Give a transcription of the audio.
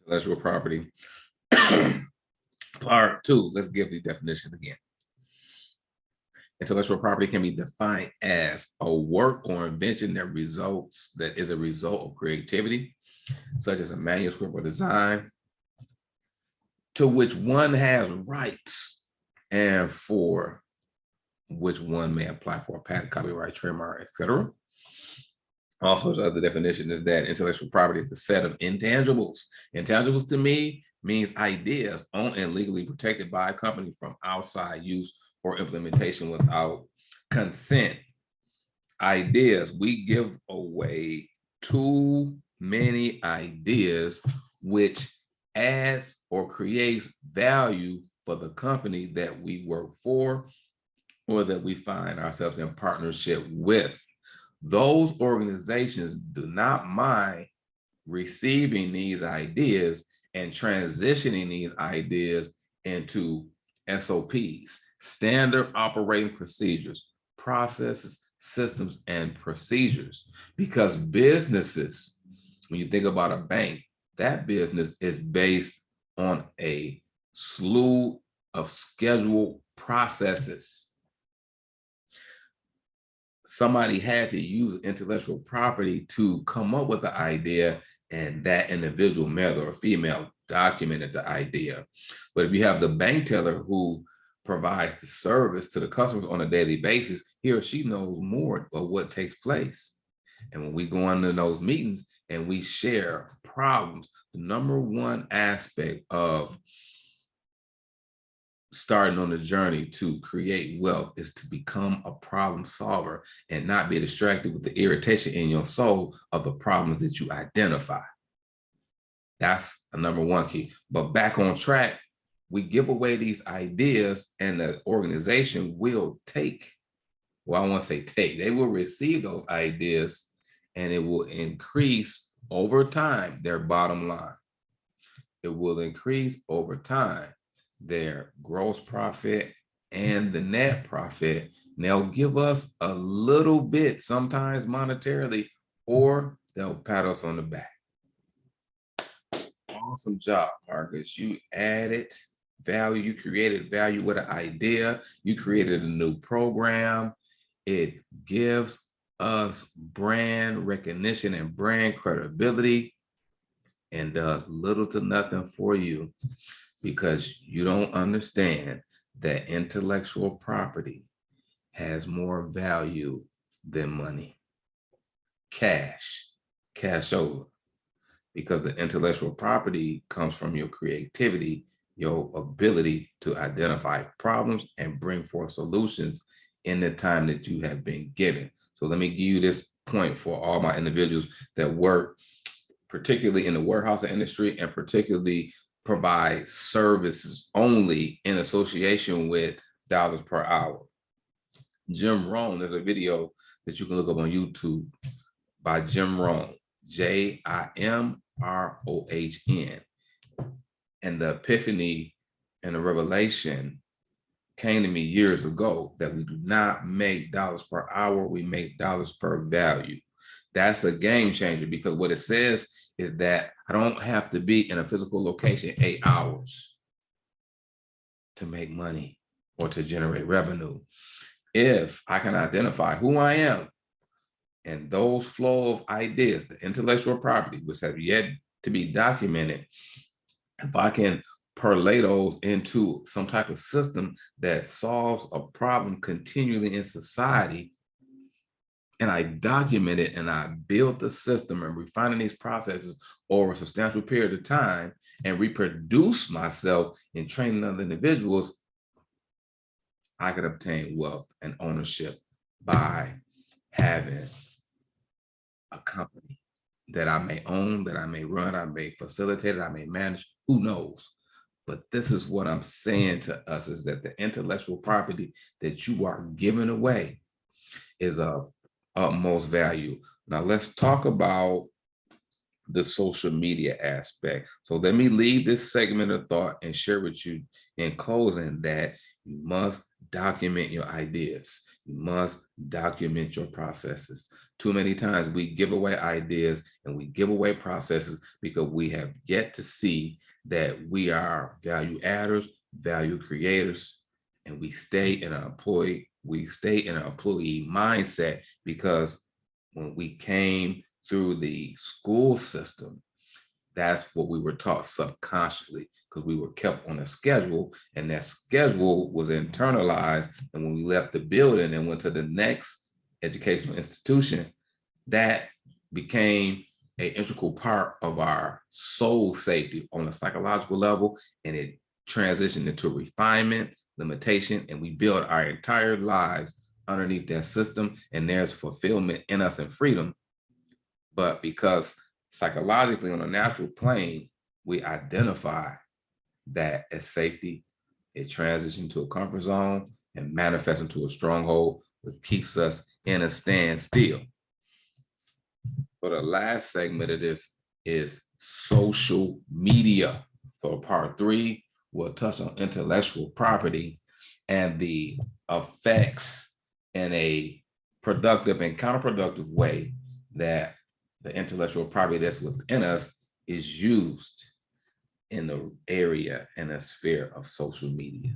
intellectual property. Part 2, let's give the definition again. Intellectual property can be defined as a work or invention that is a result of creativity, such as a manuscript or design, to which one has rights and for which one may apply for a patent, copyright, trademark, etc. Also, the other definition is that intellectual property is the set of intangibles. Intangibles to me means ideas owned and legally protected by a company from outside use or implementation without consent. Ideas, we give away too many ideas, which adds or creates value for the company that we work for or that we find ourselves in partnership with. Those organizations do not mind receiving these ideas and transitioning these ideas into SOPs, standard operating procedures, processes, systems, and procedures. Because businesses, when you think about a bank, that business is based on a slew of scheduled processes. Somebody had to use intellectual property to come up with the idea, and that individual, male or female, documented the idea. But if you have the bank teller who provides the service to the customers on a daily basis, he or she knows more of what takes place. And when we go into those meetings and we share problems, the number one aspect of starting on the journey to create wealth is to become a problem solver and not be distracted with the irritation in your soul of the problems that you identify. That's a number one key. But back on track, we give away these ideas and the organization will take, well, I won't say take, they will receive those ideas and it will increase over time their bottom line. It will increase over time their gross profit and the net profit. And they'll give us a little bit, sometimes monetarily, or they'll pat us on the back. Awesome job, Marcus. You added value, you created value with an idea, you created a new program. It gives us brand recognition and brand credibility and does little to nothing for you because you don't understand that intellectual property has more value than money. Cash over. Because the intellectual property comes from your creativity, your ability to identify problems and bring forth solutions in the time that you have been given. So let me give you this point for all my individuals that work, particularly in the warehouse industry and particularly provide services only in association with dollars per hour. Jim Rohn, there's a video that you can look up on YouTube by Jim Rohn, Jimrohn. And the epiphany and the revelation came to me years ago that we do not make dollars per hour, we make dollars per value. That's a game changer because what it says is that I don't have to be in a physical location 8 hours to make money or to generate revenue. If I can identify who I am and those flow of ideas, the intellectual property, which have yet to be documented, if I can parlay those into some type of system that solves a problem continually in society, and I document it and I build the system and refining these processes over a substantial period of time and reproduce myself in training other individuals, I could obtain wealth and ownership by having a company that I may own, that I may run, I may facilitate it, I may manage, who knows? But this is what I'm saying to us is that the intellectual property that you are giving away is of utmost value. Now let's talk about the social media aspect. So let me leave this segment of thought and share with you in closing that you must document your ideas. You must document your processes. Too many times we give away ideas and we give away processes because we have yet to see that we are value adders, value creators, and we stay in an employee mindset because when we came through the school system, that's what we were taught subconsciously because we were kept on a schedule, and that schedule was internalized. And when we left the building and went to the next educational institution, that became an integral part of our soul safety on a psychological level, and it transitioned into refinement, limitation, and we built our entire lives underneath that system, and there's fulfillment in us and freedom. But because psychologically on a natural plane, we identify that as safety, it transitions to a comfort zone and manifests into a stronghold, which keeps us in a standstill. So the last segment of this is social media. For part 3, we'll touch on intellectual property and the effects in a productive and counterproductive way that the intellectual property that's within us is used in the area and the sphere of social media.